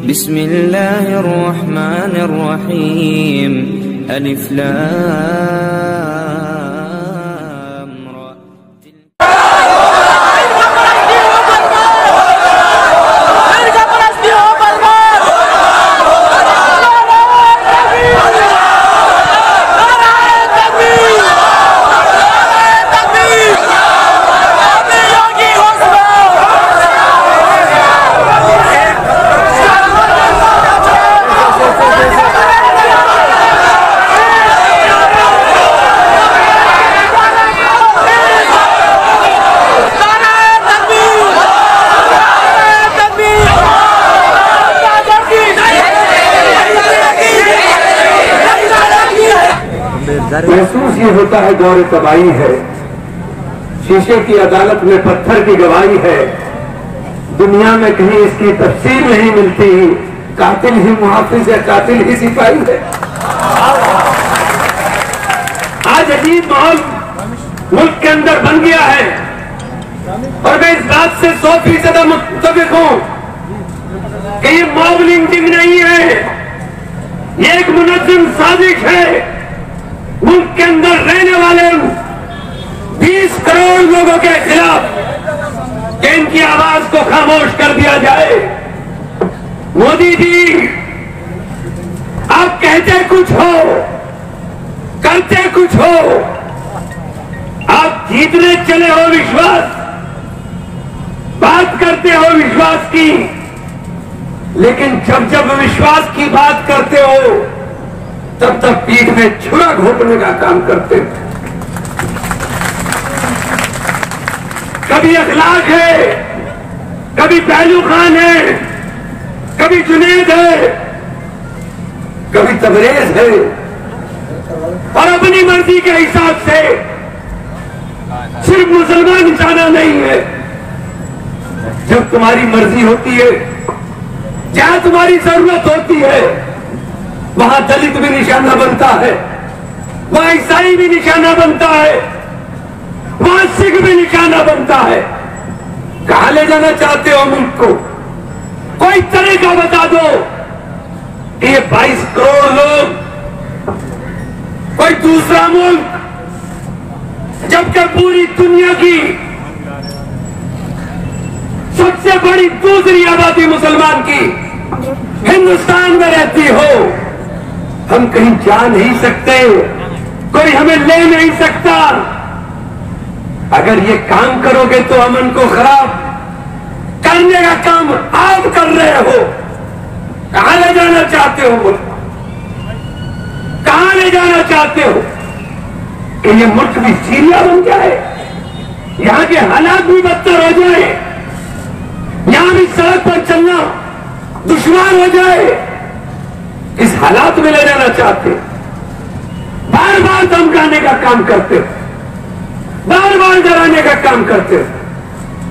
बिस्मिल्लाहिर्रहमानिर्रहीम। अलिफ लाम। महसूस ये होता है दौर तबाही है, शीशे की अदालत में पत्थर की गवाही है, दुनिया में कहीं इसकी तफसीर नहीं मिलती, कातिल ही मुहाफिज है, कातिल ही सिपाही है। आज अजीब माहौल मुल्क के अंदर बन गया है और मैं इस बात से 100% मुत्तफिक हूं कि ये मॉब लिंचिंग नहीं है, ये एक मुनज़्ज़म साजिश है। मुल्क के अंदर रहने वाले 20 करोड़ लोगों के खिलाफ कि इनकी आवाज को खामोश कर दिया जाए। मोदी जी, आप कहते कुछ हो, करते कुछ हो, आप जीतने चले हो विश्वास, बात करते हो विश्वास की, लेकिन जब जब विश्वास की बात करते हो तब तक पीठ में छुरा घोंपने का काम करते थे। कभी अखलाक है, कभी पहलू खान है, कभी जुनेद है, कभी तबरेज है, और अपनी मर्जी के हिसाब से सिर्फ मुसलमान निशाना नहीं है। जब तुम्हारी मर्जी होती है, जहां तुम्हारी जरूरत होती है, वहां दलित भी निशाना बनता है, वहां ईसाई भी निशाना बनता है, वहां सिख भी निशाना बनता है। कहां ले जाना चाहते हो मुल्क को? कोई तरीका बता दो कि ये 22 करोड़ लोग कोई दूसरा मुल्क, जबकि पूरी दुनिया की सबसे बड़ी दूसरी आबादी मुसलमान की हिंदुस्तान में रहती हो, हम कहीं जा नहीं सकते, कोई हमें ले नहीं सकता। अगर ये काम करोगे तो अमन को खराब करने का काम आप कर रहे हो। कहां ले जाना चाहते हो मुल्क? कहां ले जाना चाहते हो? कि ये मुल्क भी सीरिया बन जाए, यहां के हालात भी बदतर हो जाए, यहां भी सड़क पर चलना दुश्वार हो जाए, इस हालात में ले जाना चाहते, बार बार धमकाने का काम करते, बार बार डराने का काम करते।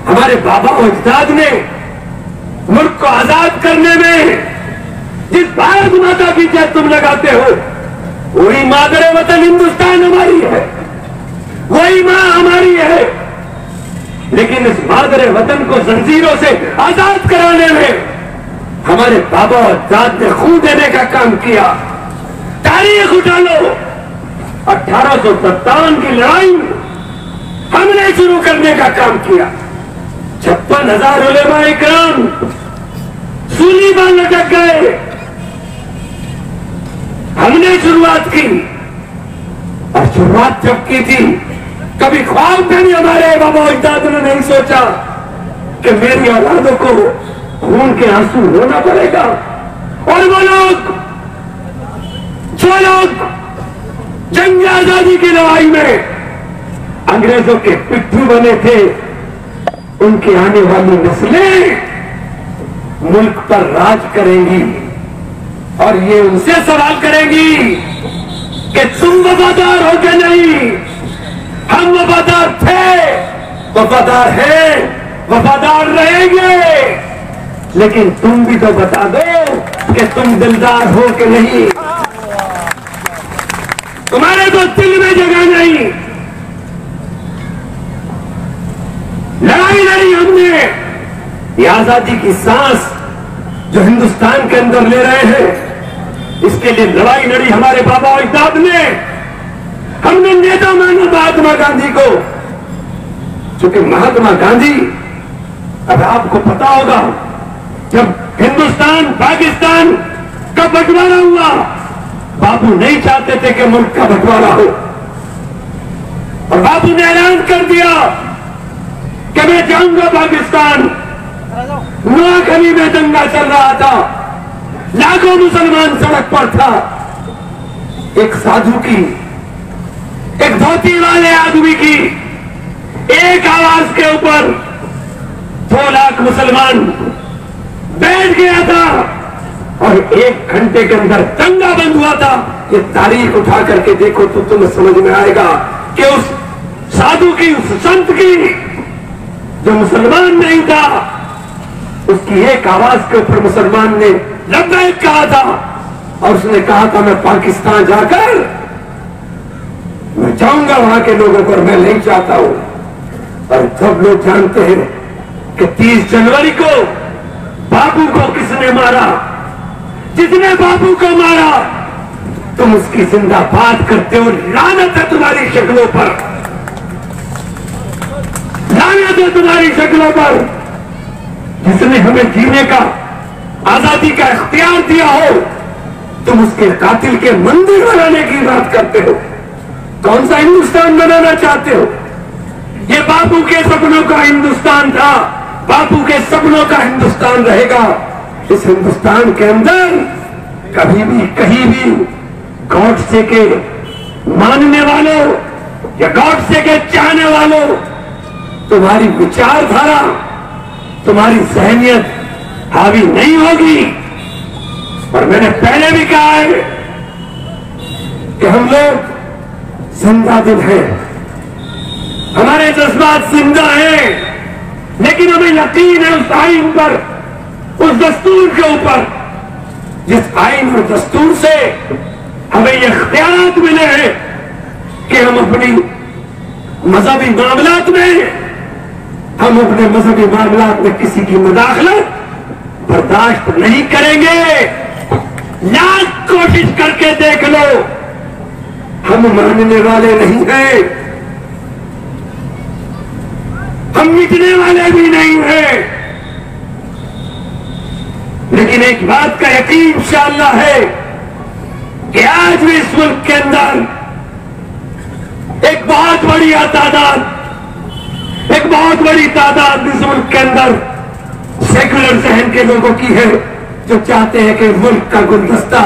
हमारे बाबा और अजदाद ने मुल्क को आजाद करने में जिस भारत माता की जय तुम लगाते हो, वही मादरे वतन हिंदुस्तान हमारी है, वही मां हमारी है। लेकिन इस मादरे वतन को जंजीरों से आजाद कराने में हमारे बाबा और दाद ने खून देने का काम किया। तारीख उठा लो, 1857 की लड़ाई हमने शुरू करने का काम किया। 56,000 उलेमा इकराम सूली पर लटक गए, हमने शुरुआत की। और शुरुआत जब की थी, कभी ख्वाब में भी हमारे बाबा और दाद ने नहीं सोचा कि मेरी औलादों को खून के आंसू रोना पड़ेगा। और वो लोग, जो लोग जंग आजादी की लड़ाई में अंग्रेजों के पिट्ठू बने थे, उनकी आने वाली नस्लें मुल्क पर राज करेंगी और ये उनसे सवाल करेंगी कि तुम वफादार हो के नहीं, हम वफादार थे, वफादार हैं, वफादार रहेंगे, लेकिन तुम भी तो बता दो कि तुम दिलदार हो कि नहीं। तुम्हारे तो दिल में जगह नहीं। लड़ाई लड़ी हमने, ये आजादी की सांस जो हिंदुस्तान के अंदर ले रहे हैं, इसके लिए लड़ाई लड़ी हमारे बाबा और अजदाद ने। हमने नेता माना महात्मा गांधी को, क्योंकि महात्मा गांधी, अब आपको पता होगा, जब हिंदुस्तान पाकिस्तान का बंटवारा हुआ, बापू नहीं चाहते थे कि मुल्क का बंटवारा हो, और बापू ने ऐलान कर दिया कि मैं जाऊंगा पाकिस्तान। नोआखली में दंगा चल रहा था, लाखों मुसलमान सड़क पर था। एक साधु की, एक धोती वाले आदमी की एक आवाज के ऊपर 2 लाख मुसलमान बैठ गया था, और 1 घंटे के अंदर दंगा बंद हुआ था। ये तारीख उठा करके देखो तो तुम्हें समझ में आएगा कि उस साधु की, उस संत की, जो मुसलमान नहीं था, उसकी एक आवाज के ऊपर मुसलमान ने लब्बैक कहा था, और उसने कहा था मैं पाकिस्तान जाकर मैं जाऊंगा वहां के लोगों पर, मैं नहीं चाहता हूं। और सब लोग जानते हैं कि 30 जनवरी को बापू को किसने मारा? जिसने बापू को मारा, तुम उसकी जिंदाबाद करते हो। लानत है तुम्हारी शक्लों पर, लानत है तुम्हारी शक्लों पर। जिसने हमें जीने का, आजादी का इख्तियार दिया हो, तुम उसके कातिल के मंदिर बनाने की बात करते हो। कौन सा हिंदुस्तान बनाना चाहते हो? ये बापू के सपनों का हिंदुस्तान था, बापू के सपनों का हिंदुस्तान रहेगा। इस हिंदुस्तान के अंदर कभी भी, कहीं भी गॉडसे के मानने वालों या गॉडसे के चाहने वालों, तुम्हारी विचारधारा, तुम्हारी सहनियत हावी नहीं होगी। और मैंने पहले भी कहा है कि हम लोग जिंदा दिल हैं, हमारे जज्बात जिंदा हैं, लेकिन हमें यकीन है उस आइन पर, उस दस्तूर के ऊपर, जिस आइन और दस्तूर से हमें ये इख्तियारात मिले हैं कि हम अपनी मजहबी मामलात में, हम अपने मजहबी मामलात में किसी की मुदाखलत बर्दाश्त नहीं करेंगे। लाख कोशिश करके देख लो, हम मानने वाले नहीं हैं, हम मिटने वाले भी नहीं हैं। लेकिन एक बात का यकीन इंशाअल्लाह है कि आज भी इस मुल्क के अंदर एक बहुत बड़ी तादाद, एक बहुत बड़ी तादाद इस मुल्क के अंदर सेकुलर जहन के लोगों की है, जो चाहते हैं कि मुल्क का गुलदस्ता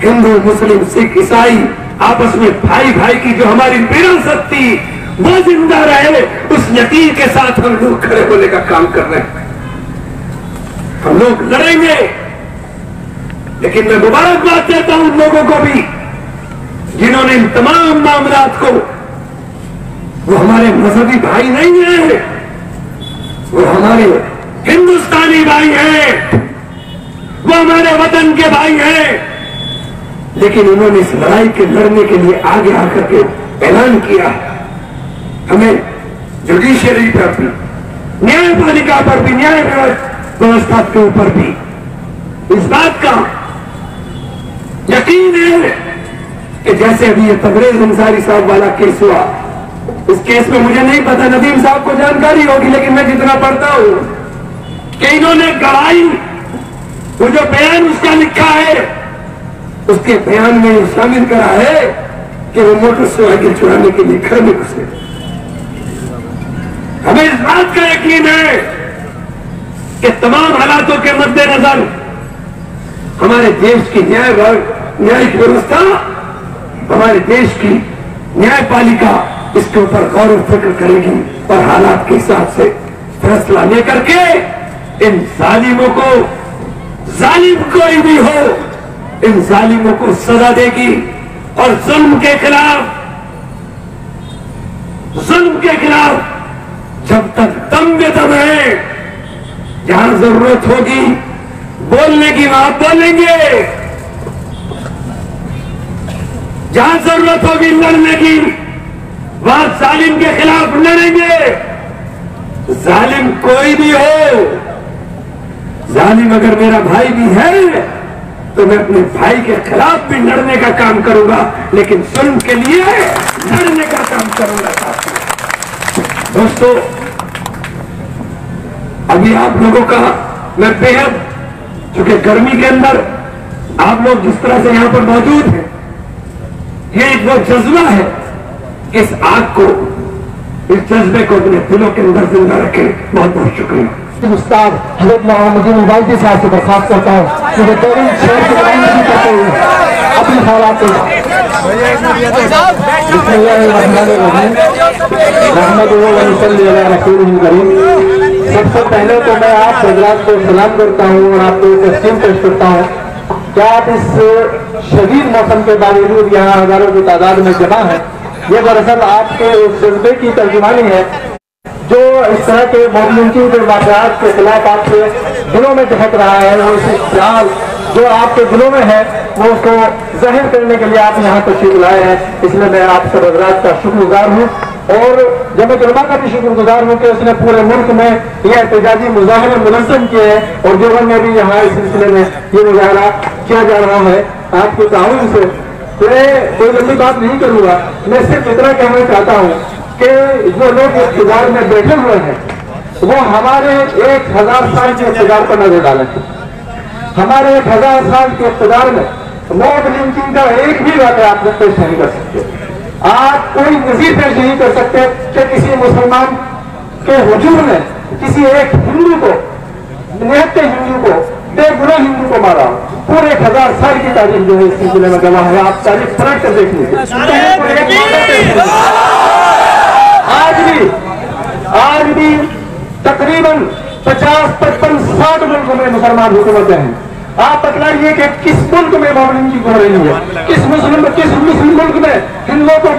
हिंदू, मुस्लिम, सिख, ईसाई आपस में भाई भाई की जो हमारी विरासत थी वो जिंदा रहे। उस यकीन के साथ हम लोग खड़े होने का काम कर रहे हैं। हम लोग लड़ेंगे, लेकिन मैं मुबारकबाद देता हूं उन लोगों को भी जिन्होंने इन तमाम मामलात को, वो हमारे मजहबी भाई नहीं है, वो हमारे हिंदुस्तानी भाई हैं, वो हमारे वतन के भाई हैं, लेकिन उन्होंने इस लड़ाई के लड़ने के लिए आगे आकर के ऐलान किया। हमें जुडिशियरी पर भी, न्यायपालिका पर भी, न्याय व्यवस्था के ऊपर भी इस बात का यकीन है कि जैसे अभी ये तबरेज अंसारी साहब वाला केस हुआ, इस केस में मुझे नहीं पता, नदीम साहब को जानकारी होगी, लेकिन मैं जितना पढ़ता हूं कि इन्होंने गवाही, वो जो बयान उसका लिखा है, उसके बयान में शामिल करा है कि वो मोटरसाइकिल चुराने के लिए घर में घुसे। हमें इस बात का यकीन है कि तमाम हालातों के मद्देनजर हमारे देश की न्यायिक व्यवस्था, हमारे देश की न्यायपालिका इसके ऊपर गौर और फिक्र करेगी और हालात के हिसाब से फैसला लेकर के इन जालिमों को, जालिम कोई भी हो, इन जालिमों को सजा देगी। और जुल्म के खिलाफ जब तक दम बेदम है, जहां जरूरत होगी बोलने की वहां बोलेंगे, जहां जरूरत होगी लड़ने की वहां जालिम के खिलाफ लड़ेंगे। जालिम कोई भी हो, जालिम अगर मेरा भाई भी है तो मैं अपने भाई के खिलाफ भी लड़ने का काम करूंगा, लेकिन जुल्म के लिए लड़ने का काम करूंगा। साथियों, दोस्तों, अभी आप लोगों का मैं बेहद, चूंकि गर्मी के अंदर आप लोग जिस तरह से यहां पर मौजूद हैं, ये एक वो जज्बा है, इस आग को, इस जज्बे को अपने दिलों के अंदर जिंदा रखें। बहुत बहुत शुक्रिया। उस्ताद हजरत मोहम्मद वाइदी साहब से दरखास्त करता हूँ कि बेहतरीन शेर की बयानी करते हुए अपने ख्यालात सबसे पहले तो मैं आप हजरात को सलाम करता हूँ और आपको तस्लीम पेश करता हूँ। क्या आप इस शदीद मौसम के बावजूद यहाँ हजारों की तादाद में जमा है? ये दरअसल आपके उस जज्बे की तर्जुमानी है जो इस तरह के मौजूदगी के वाक़यात के खिलाफ आपके दिलों में दहक रहा है। वो इस ख्याल जो आपके दिलों में है वो उसको जाहिर करने के लिए आप यहाँ तशरीफ लाए हैं। इसलिए मैं आप सब हज़रात का शुक्रगुजार हूँ और जमीयत उलमा का भी शुक्रगुजार हूँ कि उसने पूरे मुल्क में यह एहतजाजी मुज़ाहरे मुनज़्ज़म किए हैं और देवबंद में भी यहाँ इस सिलसिले में ये मुजाहरा किया जा रहा है आपके ताउन से। मैं कोई लंबी बात नहीं करूँगा, मैं सिर्फ इतना कहना चाहता हूँ कि जो लोग इक़्तिदार में बैठे हुए हैं वो हमारे 1000 साल के इक़्तिदार पर नजर डालें। हमारे 1000 साल के इक़्तिदार में मौत लिंचिंग का एक भी वाक़या आप लोग पेश नहीं कर सकते। आप कोई नज़ीर पेश नहीं कर सकते कि किसी मुसलमान के हुजूम ने किसी एक हिंदू को, निहत्ते हिंदू को, बेगुनाह हिंदू को मारा। पूरे 1000 साल की तारीख जो है इस सिलसिले में गवाह है। आप तारीख पलट कर देख लीजिए। आज भी तकरीबन 50, 55, 60 मुल्कों में मुसलमान हुकूमतें हैं। आप बतलाइए कि किस मुल्क में मौलवी हो रही है, किस मुस्लिम मुल्क में हिंदुओं को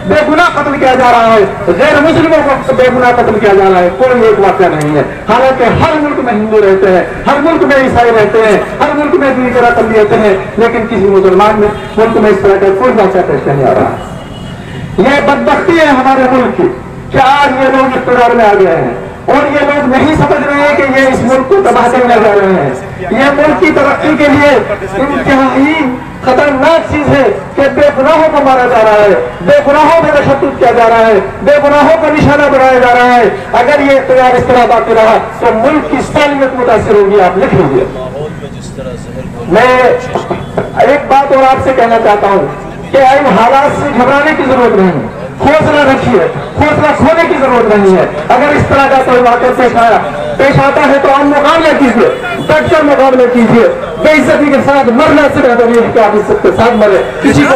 बेगुनाह कत्ल किया जा रहा है, गैर मुस्लिमों को बेगुनाह कत्ल किया जा रहा है। कोई एक वाक़या नहीं है। हालांकि हर मुल्क में हिंदू रहते हैं, हर मुल्क में ईसाई रहते हैं, हर मुल्क में दूसरी तरह कर लेते हैं, लेकिन किसी मुसलमान में मुल्क में इस तरह का कोई वाक़या पेश नहीं आ रहा। यह बदबख्ती है हमारे मुल्क की कि आज ये लोग इक़्तिदार में आ गए हैं और ये लोग नहीं समझ रहे हैं कि ये इस मुल्क को तबाह करने जा रहे हैं। ये मुल्क की तरक्की के लिए इंतहाई खतरनाक चीज है कि बेगुनाहों को मारा जा रहा है, बेगुनाहों पर तशद्दुद किया जा रहा है, बेगुनाहों को निशाना बनाया जा रहा है। अगर ये इक़्तिदार इस तरह बाकी रहा तो मुल्क की सालियत मुतासिर होगी। आप लिख लीजिए। मैं एक बात और आपसे कहना चाहता हूँ कि इन हालात से घबराने की जरूरत नहीं है। हौसला रखिए, हौसला खोने की जरूरत नहीं है। अगर इस तरह का कोई वाक़या पेश आता है तो आप मुकाबला कीजिए, डटकर मुकाबला कीजिए। बेइज्जती के साथ मरना से बेहतर है कि आप इज्जत के साथ मरे। किसी को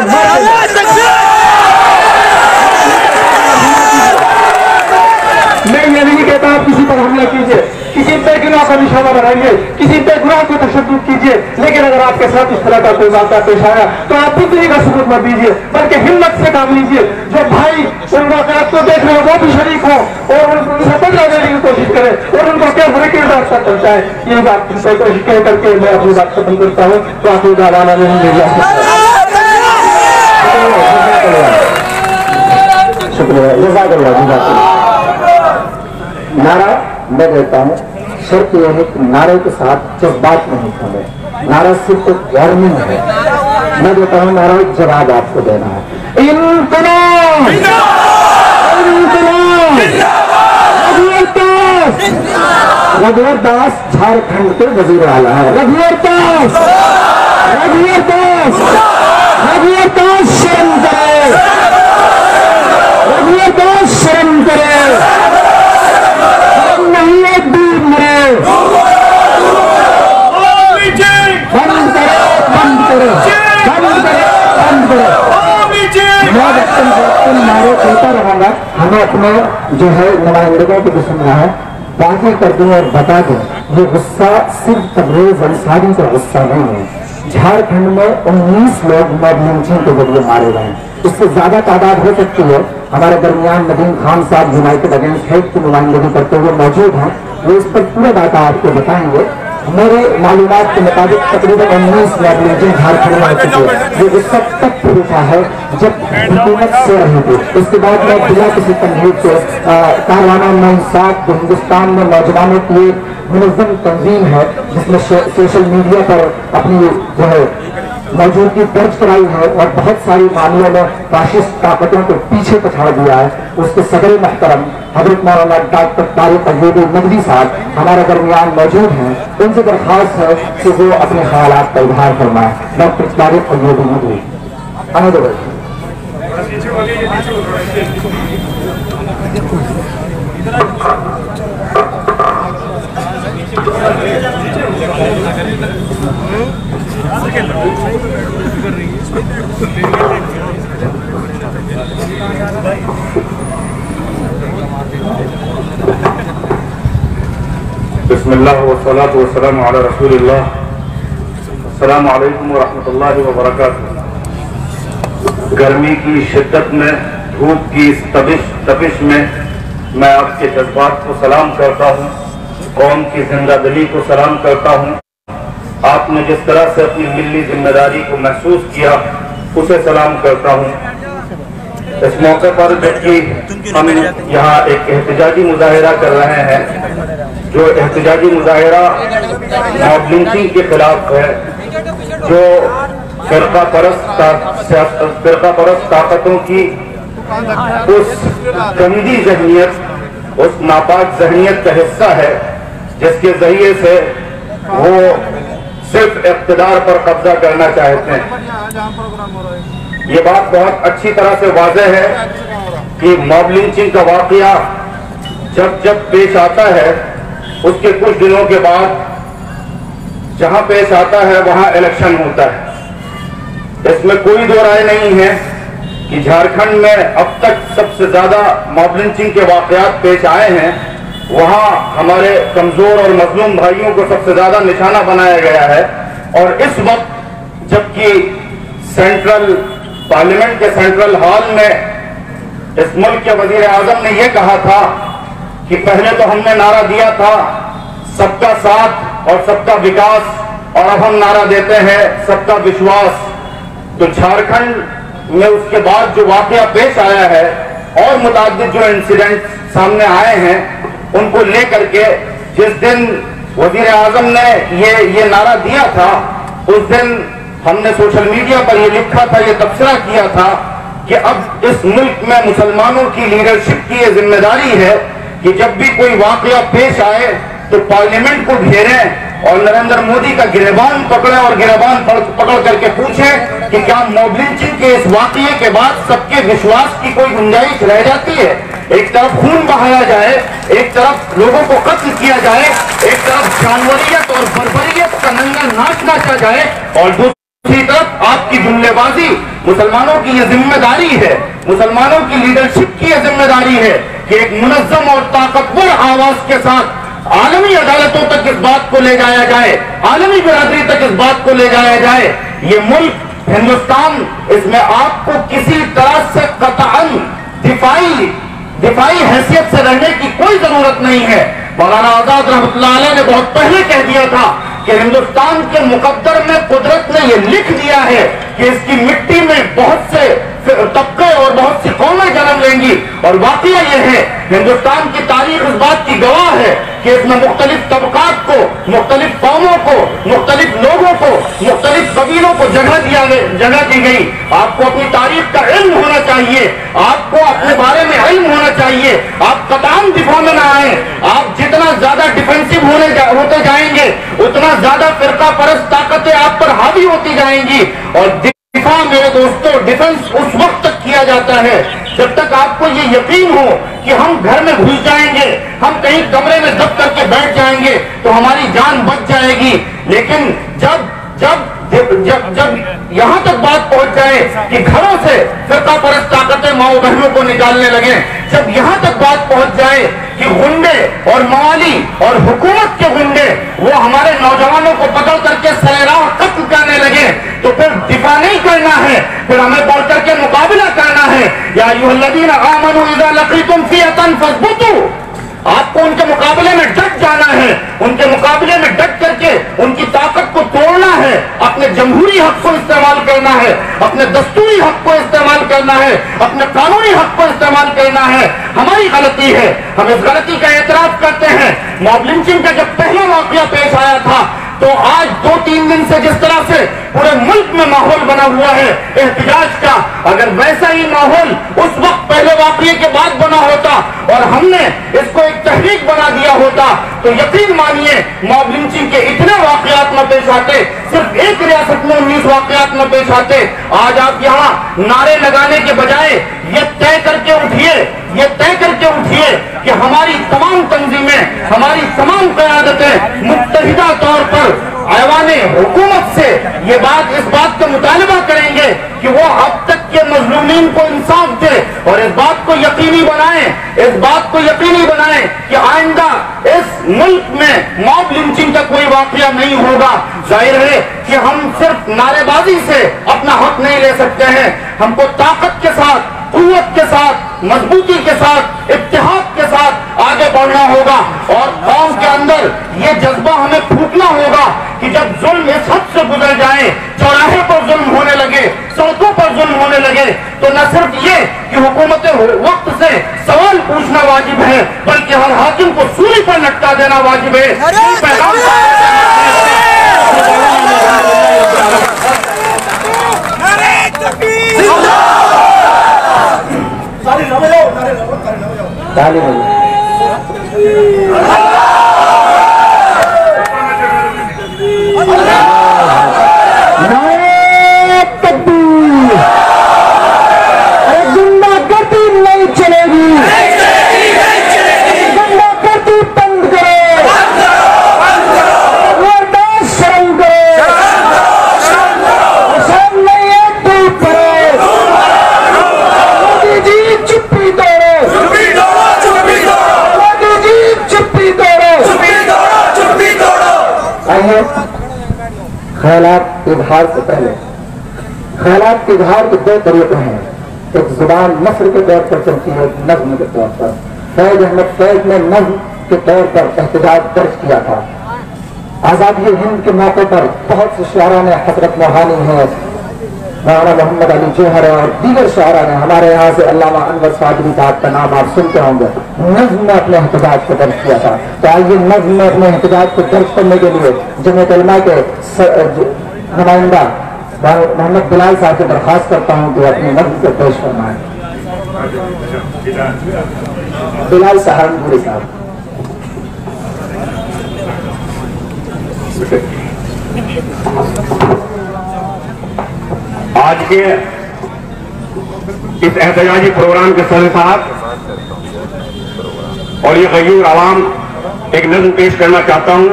मैं ये नहीं कहता आप किसी पर हमला कीजिए, किसी बेगुनाह का निशाना बनाइए, किसी बेगुनाह को तशद्दुद कीजिए, लेकिन अगर आपके साथ इस तरह का कोई वाक़या पेश आया तो आप बुद्धि का सबूत मत दीजिए, बल्कि हिम्मत से काम लीजिए। जो भाई उन वाक़यात को देख रहे हो वो भी शरीक हो और उनसे बदला देने की कोशिश करें और उनको क्या हर किरदार तक पहुंचाए। ये बात कोशिश कह करके मैं अपनी बात खत्म करता हूँ। तो आप शुक्रिया। नारा मैं देता हूँ, शर्त यह है कि नारे के साथ जज्बात नहीं खोले। नारा सिर्फ एक वार्निंग है। मैं देता हूँ नारा, जवाब आपको देना है। इंकलाब, रघुवर दास झारखंड के वजीर आला है। रघुवर दास शर्म करे, रघुवर दास शर्म करे, नहीं एक दूर मरे। बंद करो, बंद करो, बंद करो, बंद करो। मैं वक्तन नारे कहता रहूंगा। हमें अपने जो है नुमाइंदों को भी सुनना है। बाकी कर दूं और बता दूं, ये गुस्सा सिर्फ तबरेज अंसारी का गुस्सा नहीं है। झारखंड में 19 लोग मॉब लिंचिंग के जरिए मारे गए। इससे ज्यादा तादाद हो सकती है। हमारे दरमियान नदीम खान साहब यूनाइटेड अगेंस्ट हेट की नुमाइंदगी करते हुए मौजूद हैं। वो इस पर पूरा डाटा आपको बताएंगे। मेरे मालूमात के मुताबिक तकरीबन 19 मॉबलिंचिंग झारखंड में हो चुकी है। ये इस वक्त तक हुआ है जब हुकूमत से रही थी। इसके बाद में बिना किसी तमहीद से कारवाना इंसाफ जो हिंदुस्तान में नौजवानों की मुनज़्ज़म तंजीम है, जिसमें सोशल मीडिया पर अपनी जो है मौजूदगी दर्ज कराई है और बहुत सारी मामलों में फाशिस्ट ताकतों को पीछे पछाड़ दिया है, उसके सदर मोहतरम हजरत मौलाना डॉक्टर तारिक अय्यूबी नदवी साहब हमारे दरमियान मौजूद हैं। उनसे दरख्वास्त है कि वो अपने ख्यालात का इजहार फरमाएं। डॉक्टर तारिक अय्यूबी नदवी आने दो। बिस्मिल्लाह वस्सलातु वस्सलामु अला रसूलिल्लाह। अस्सलामु अलैकुम व रहमतुल्लाहि व बरकातुहू। गर्मी की शिद्दत में, धूप की इस तपिश में मैं आपके जज्बात को सलाम करता हूँ, कौम की जिंदा दिली को सलाम करता हूँ। आपने जिस तरह से अपनी मिली जिम्मेदारी को महसूस किया उसे सलाम करता हूँ। इस मौके पर जबकि हम यहाँ एक एहतजाजी मुजाहिरा कर रहे हैं, जो एहतजाजी मुजाहिरा मॉब लिंचिंग के खिलाफ है, जो फिरका परस्त ताकतों की उस गंदी जहनियत, उस नापाक जहनियत का हिस्सा है, जिसके जरिए से वो सिर्फ इख्तिदार पर कब्जा करना चाहते हैं। ये बात बहुत अच्छी तरह से वाज़ेह है कि मॉब लिंचिंग का वाकया जब जब पेश आता है, उसके कुछ दिनों के बाद जहां पेश आता है वहां इलेक्शन होता है। इसमें कोई दो राय नहीं है कि झारखंड में अब तक सबसे ज्यादा मॉब लिंचिंग के वाकयात पेश आए हैं, वहां हमारे कमजोर और मजलूम भाइयों को सबसे ज्यादा निशाना बनाया गया है। और इस वक्त जबकि सेंट्रल पार्लियामेंट के सेंट्रल हॉल में इस मुल्क के वजीर आजम ने यह कहा था कि पहले तो हमने नारा दिया था सबका साथ और सबका विकास, और अब हम नारा देते हैं सबका विश्वास। तो झारखंड में उसके बाद जो वाकया पेश आया है और मुताबिक जो इंसिडेंट सामने आए हैं, उनको लेकर के जिस दिन वजीर आजम ने ये नारा दिया था, उस दिन हमने सोशल मीडिया पर ये लिखा था, ये तबसरा किया था कि अब इस मुल्क में मुसलमानों की लीडरशिप की ये जिम्मेदारी है कि जब भी कोई वाकया पेश आए तो पार्लियामेंट को घेरें और नरेंद्र मोदी का गिरबान पकड़े और गिरबान पकड़ करके पूछें कि क्या मॉब लिंचिंग के इस वाकये के बाद सबके विश्वास की कोई गुंजाइश रह जाती है। एक तरफ खून बहाया जाए, एक तरफ लोगों को कत्ल किया जाए, एक तरफ जानवरियत और बर्बरियत का नंगा नाच नाचा जाए, और दूसरी तरफ आपकी जुमलेबाजी। मुसलमानों की ये जिम्मेदारी है, मुसलमानों की लीडरशिप की ये जिम्मेदारी है कि एक मुनज़्ज़म और ताकतवर आवाज के साथ आलमी अदालतों तक इस बात को ले जाया जाए, आलमी बिरादरी तक इस बात को ले जाया जाए। ये मुल्क हिंदुस्तान, इसमें आपको किसी तरह से कतअन दिफाई हैसियत से रहने की कोई जरूरत नहीं है। मौलाना आजाद रहमतुल्लाह अलैह ने बहुत पहले कह दिया था कि हिंदुस्तान के मुकद्दर में कुदरत ने यह लिख दिया है कि इसकी मिट्टी में बहुत से तबके और बहुत सी कौमें जन्म लेंगी। और वाकया यह है, हिंदुस्तान की तारीख इस बात की गवाह है कि इसमें मुख्तलिफ तबकात को, मुख्तलिफ कौमों को, मुख्तलिफ लोगों को, मुख्तलिफ कबीलों को जगह दी गई। आपको अपनी तारीख का इल्म होना चाहिए, आपको अपने बारे में इल्म होना चाहिए। आप कतान दिफा में ना आए। आप जितना ज्यादा डिफेंसिव होते जाएंगे, उतना ज्यादा फिरका परस्त ताकतें आप पर हावी होती जाएंगी। और दिफा, मेरे दोस्तों, डिफेंस उस वक्त तक किया जाता है जब तक आपको ये यकीन हो कि हम घर में घुस जाएंगे, हम कहीं कमरे में दब करके बैठ जाएंगे तो हमारी जान बच जाएगी। लेकिन जब यहां तक बात पहुंच जाए कि घरों से फिरका परस्त ताकतें माओ बहनों को निकालने लगे, जब यहां तक बात पहुंच जाए कि गुंडे और मवाली और हुकूमत के गुंडे वो हमारे नौजवानों को पकड़ करके सरेराह कत्ल करने लगे, तो फिर दिफा नहीं करना है, फिर हमें बढ़ करके मुकाबला करना है। या अय्युहल्लज़ीना आमनू इज़ा लक़ीतुम फ़िअतन फ़स्बुतू। आपको उनके मुकाबले में डट जाना है, उनके मुकाबले में डट करके उनकी ताकत को तोड़ना है, अपने जमहूरी हक को इस्तेमाल करना है, अपने दस्तूरी हक को इस्तेमाल करना है, अपने कानूनी हक को इस्तेमाल करना है। हमारी गलती है, हम इस गलती का एतराफ करते हैं। मॉब लिंचिंग का जब पहला वाकया पेश आया था तो आज 2-3 दिन से जिस तरह से पूरे मुल्क में माहौल बना हुआ है एहतिजाज का, अगर वैसा ही माहौल उस वक्त पहले वाकये के बाद बना होता और हमने इसको एक तहरीक बना दिया होता तो यकीन मानिए मॉब लिंचिंग के इतने वाकयात न पेश आते, सिर्फ एक रियासत में 19 वाकयात न पेश आते। आज आप यहाँ नारे लगाने के बजाय ये तय करके उठिए, ये तय करके उठिए कि हमारी तमाम तंजीमें, हमारी तमाम क़यादतें मुत्तहिदा तौर पर ऐवाने हुकूमत से ये बात, इस बात का मुतालबा करेंगे कि वो अब तक के मजलूमीन को इंसाफ दे और इस बात को यकीनी बनाएं, इस बात को यकीनी बनाएं कि आइंदा इस मुल्क में मॉब लिंचिंग का कोई वाकया नहीं होगा। जाहिर है कि हम सिर्फ नारेबाजी से अपना हक नहीं ले सकते हैं, हमको ताकत के साथ, कुव्वत के साथ, मजबूती के साथ, इत्तेहाद के साथ आगे बढ़ना होगा और कौम के अंदर ये जज्बा हमें फूकना होगा कि जब जुल्म इस हद से गुजर जाए, चौराहे पर जुल्म होने लगे, सड़कों पर जुल्म होने लगे, तो न सिर्फ ये कि हुकूमत वक्त से सवाल पूछना वाजिब है बल्कि हर हाकिम को सूली पर लटका देना वाजिब है। गुंडागर्दी नहीं चलेगी, गुंडागर्दी बंद करो, बर्दाश्त शर्म करो, सामने एक दूर करो, मोदी जी चुप्पी तोड़ो, मोदी जी चुप्पी तोड़ो। आइए ख्यालात इजहार से पहले, ख्यालात के इजहार के 2 तरीके हैं, एक जुबान नस्र के तौर पर चलती है, नज्म के तौर पर। फैज अहमद फैज ने नज्म के तौर पर एहतजाज दर्ज किया था। आजादी हिंद के मौके पर बहुत से शायरा ने, हजरत मोहानी है, मौलाना मोहम्मद अली जौहर और दीगर शायरा ने, हमारे यहाँ से अल्लामा अनवर सादरी साहब का नाम आप सुनते होंगे, नज्म में अपने एहतजाज को दर्ज किया था। तो आइए नज्म में अपने एहतजाज को दर्ज करने के लिए जमीयत उलमा के नुमाइंदा मोहम्मद बिलाल साहब से दरख्वास्त करता हूँ कि अपनी नज्म को पेश फरमाएं। बिलाल सहारनपुरी साहब। आज के इस एहतजाजी प्रोग्राम के सदर साहब और ये गयूर आवाम एक नज्म पेश करना चाहता हूं।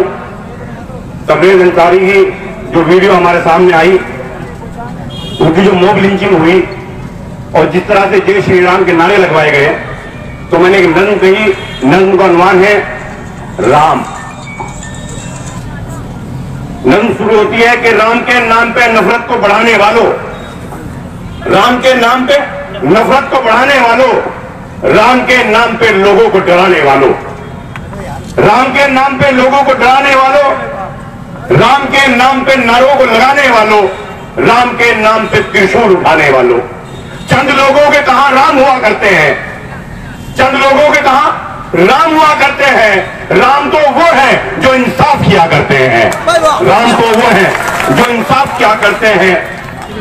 तबरेज अंसारी की जो वीडियो हमारे सामने आई, उनकी जो मॉब लिंचिंग हुई और जिस तरह से जय श्री राम के नारे लगवाए गए, तो मैंने एक नज्म कही। नज्म का अनुमान है राम। नज्म शुरू होती है कि राम के नाम पे नफरत को बढ़ाने वालों, राम के नाम पे नफरत को बढ़ाने वालों, राम के नाम पे लोगों को डराने वालों, राम के नाम पे लोगों को डराने वालों, राम के नाम पे नारों को लगाने वालों, राम के नाम पे त्रिशूल उठाने वालों। चंद लोगों के कहां राम हुआ करते हैं, चंद लोगों के कहां राम हुआ करते हैं। राम तो वो है जो इंसाफ किया करते हैं, राम तो वो है जो इंसाफ किया करते हैं।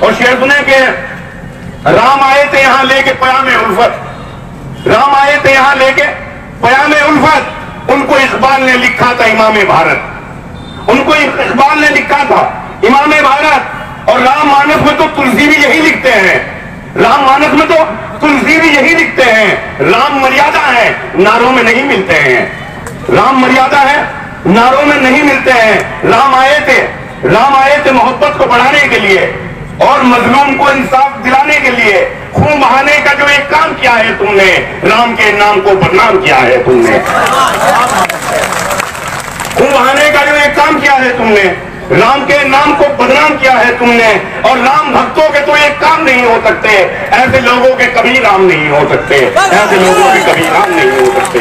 और शेर सुने के राम आए थे यहां लेके पयामे उल्फत, राम आए थे यहां लेके पयामे उल्फत। उनको इकबाल ने लिखा था इमामे भारत, उनको इकबाल ने लिखा था इमामे भारत। और राममानस में तो तुलसी भी यही लिखते हैं, राममानस में तो तुलसी भी यही लिखते हैं। राम मर्यादा है, नारों में नहीं मिलते हैं। राम मर्यादा है, नारों में नहीं मिलते हैं। राम आए थे मोहब्बत को बढ़ाने के लिए और मजलूम को इंसाफ दिलाने के लिए। खून बहाने का जो एक काम किया है तुमने, राम के नाम को बदनाम किया है तुमने। खून बहाने का जो एक काम किया है तुमने, राम के नाम को बदनाम किया है तुमने। और राम भक्तों के तो एक काम नहीं हो सकते, ऐसे लोगों के कभी राम नहीं हो सकते, ऐसे लोगों के कभी राम नहीं हो सकते।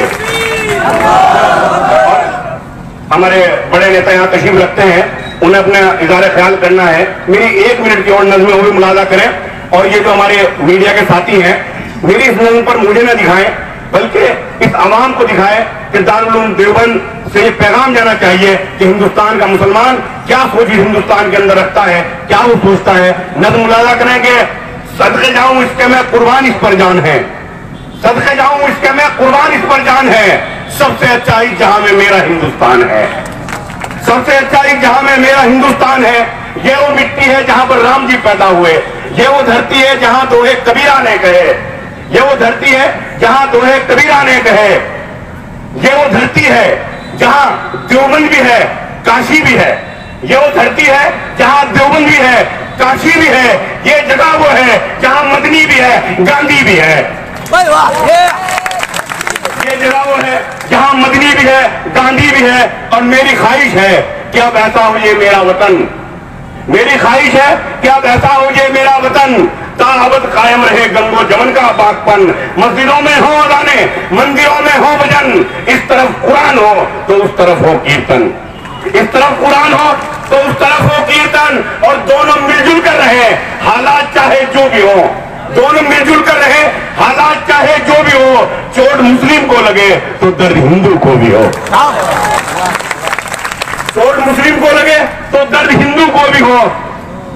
हमारे बड़े नेता यहाँ तशरीफ रखते हैं, उन्हें अपने इज़हार ख्याल करना है। मेरी 1 मिनट की और नज़्म वो भी मुलाजा करें, और ये जो हमारे मीडिया के साथी हैं, मेरी इस नज़्म पर मुझे न दिखाएं, बल्कि इस आवाम को दिखाएं कि दारुल उलूम देवबंद से ये पैगाम जाना चाहिए कि हिंदुस्तान का मुसलमान क्या सोच हिंदुस्तान के अंदर रखता है, क्या वो सोचता है। नज़्म मुलाजा करेंगे, सदके जाऊं इसके मैं कुर्बान इस पर जान है, सदके जाऊं इसके मैं कुर्बान इस पर जान है, सबसे अच्छा इस जहां में मेरा हिंदुस्तान है, सबसे अच्छा इस जहां में मेरा हिंदुस्तान है। ये वो मिट्टी है जहां पर राम जी पैदा हुए, ये वो धरती है जहां दोहे कबीरा ने कहे, ये वो धरती है जहां दोहे कबीरा ने कहे, ये वो धरती है जहां देवबंद भी है, काशी भी है, ये वो धरती है जहां देवबंद भी है, काशी भी है, ये जगह वो है जहां मदनी भी है, गांधी भी है, ये जगह वो है जहां मदनी भी है, गांधी भी है। और मेरी ख्वाहिश है कि अब ऐसा हो ये मेरा वतन, मेरी ख्वाहिश है कि अब ऐसा हो ये मेरा वतन, ताअबद कायम रहे गंगो जमन का बागपन, मस्जिदों में हो अज़ाने, मंदिरों में हो भजन, इस तरफ कुरान हो तो उस तरफ हो कीर्तन, इस तरफ कुरान हो तो उस तरफ हो कीर्तन, और दोनों मिलजुल कर रहे, हालात चाहे जो भी हो, दोनों मिलजुल कर रहे, हालात चाहे जो भी हो। चोट मुस्लिम को लगे तो दर्द हिंदू को भी हो, चोट मुस्लिम को लगे तो दर्द हिंदू को भी हो।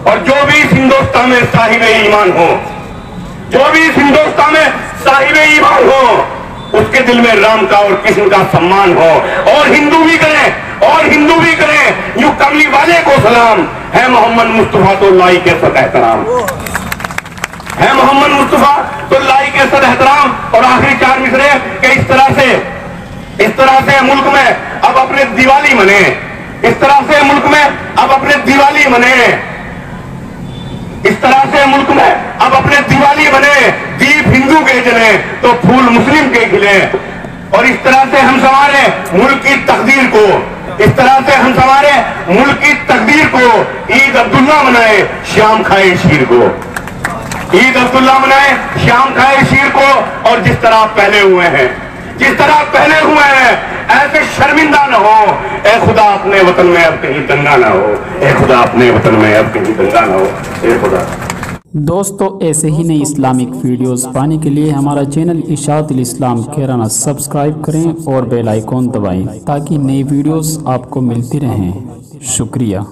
और जो भी इस हिंदुस्तान में साहिब ईमान हो, जो भी इस हिंदुस्तान में साहिब ईमान हो, उसके दिल में राम का और कृष्ण का सम्मान हो। और हिंदू भी करें, और हिंदू भी करें, यूं कमली वाले को सलाम, है मोहम्मद मुस्तफा तो लाई के सद एहतराम, है मोहम्मद मुस्तफा तो लाई के सद एहतराम। और आखिरी 4 मिसरे के इस तरह से मुल्क में अब अपने दिवाली मने, इस तरह से मुल्क में अब अपने दिवाली मने, इस तरह से मुल्क में अब अपने दिवाली बने, दीप हिंदू के जले तो फूल मुस्लिम के खिले। और इस तरह से हम संवारे मुल्क की तकदीर को, इस तरह से हम संवारे मुल्क की तकदीर को। ईद अब्दुल्ला मनाए शाम खाए शीर को, ईद अब्दुल्ला मनाए शाम खाए शीर को। और जिस तरह पहले हुए हैं, जिस तरह पहले हुए हैं, ऐसे शर्मिंदा न हो। ए खुदा अपने वतन में अब कहीं दंगा ना हो, ए खुदा अपने वतन में अब कहीं दंगा ना हो, ए खुदा। दोस्तों, ऐसे ही नई इस्लामिक वीडियोस पाने के लिए हमारा चैनल इशाअतुल इस्लाम कहराना सब्सक्राइब करें और बेल आइकॉन दबाएं ताकि नई वीडियोस आपको मिलती रहें। शुक्रिया।